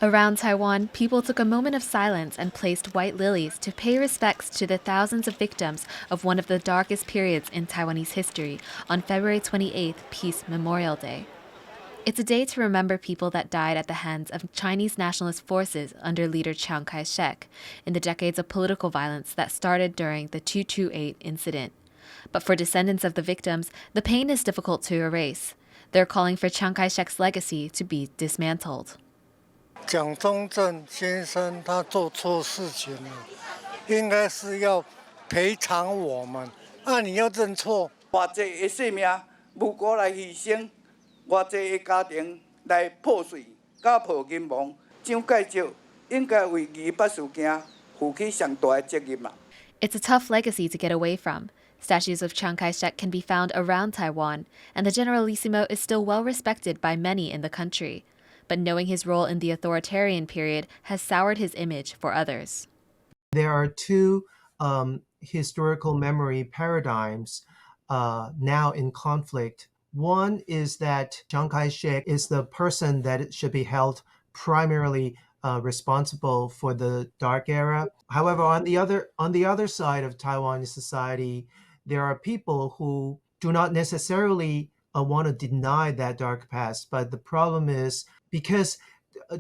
Around Taiwan, people took a moment of silence and placed white lilies to pay respects to the thousands of victims of one of the darkest periods in Taiwanese history on February 28th, Peace Memorial Day. It's a day to remember people that died at the hands of Chinese nationalist forces under leader Chiang Kai-shek in the decades of political violence that started during the 228 incident. But for descendants of the victims, the pain is difficult to erase. They're calling for Chiang Kai-shek's legacy to be dismantled. 蒋中正先生他做错事情了，应该是要赔偿我们。你要认错。偌济的性命无辜来牺牲，偌济的家庭来破碎、家破人亡，蒋介石应该为200事件负起上大的责任嘛。It's a tough legacy to get away from. Statues of Chiang Kai-shek can be found around Taiwan, and the Generalissimo is still well respected by many in the country. But knowing his role in the authoritarian period has soured his image for others. There are two historical memory paradigms now in conflict. One is that Chiang Kai-shek is the person that should be held primarily responsible for the dark era. However, on the other side of Taiwanese society, there are people who do not necessarily want to deny that dark past. But the problem is because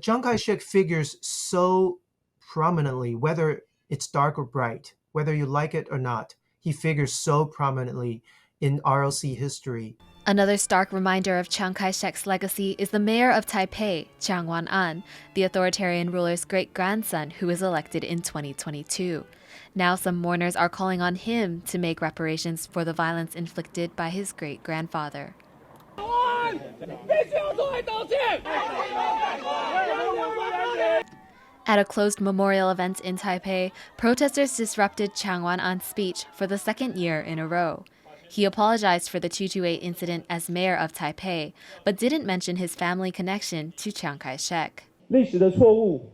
Chiang Kai-shek figures so prominently, whether it's dark or bright, whether you like it or not, he figures so prominently in ROC history. Another stark reminder of Chiang Kai-shek's legacy is the mayor of Taipei, Chang Wan, the authoritarian ruler's great-grandson who was elected in 2022. Now some mourners are calling on him to make reparations for the violence inflicted by his great-grandfather. At a closed memorial event in Taipei, protesters disrupted Chang Wan's speech for the second year in a row. He apologized for the 228 incident as mayor of Taipei, but didn't mention his family connection to Chiang Kai-shek. 历史的错误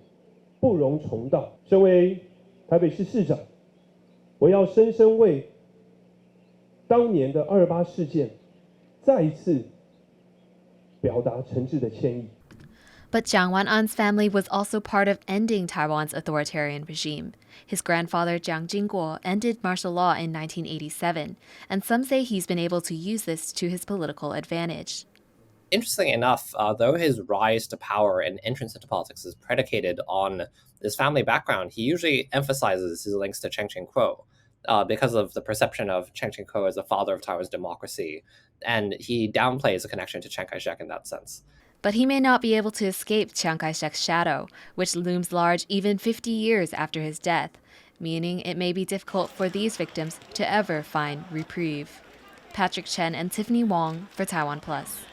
不容重蹈。身为台北市市长，我要深深为当年的228事件再一次表达诚挚的歉意。 But Chang Wan's family was also part of ending Taiwan's authoritarian regime. His grandfather, Jang Jingu, ended martial law in 1987, and some say he's been able to use this to his political advantage. Interestingly enough, though his rise to power and entrance into politics is predicated on his family background, he usually emphasizes his links to Chen Kuo because of the perception of Chen Kuo as the father of Taiwan's democracy, and he downplays the connection to Chiang Kai-shek in that sense. But he may not be able to escape Chiang Kai-shek's shadow, which looms large even 50 years after his death, meaning it may be difficult for these victims to ever find reprieve. Patrick Chen and Tiffany Wong for TaiwanPlus.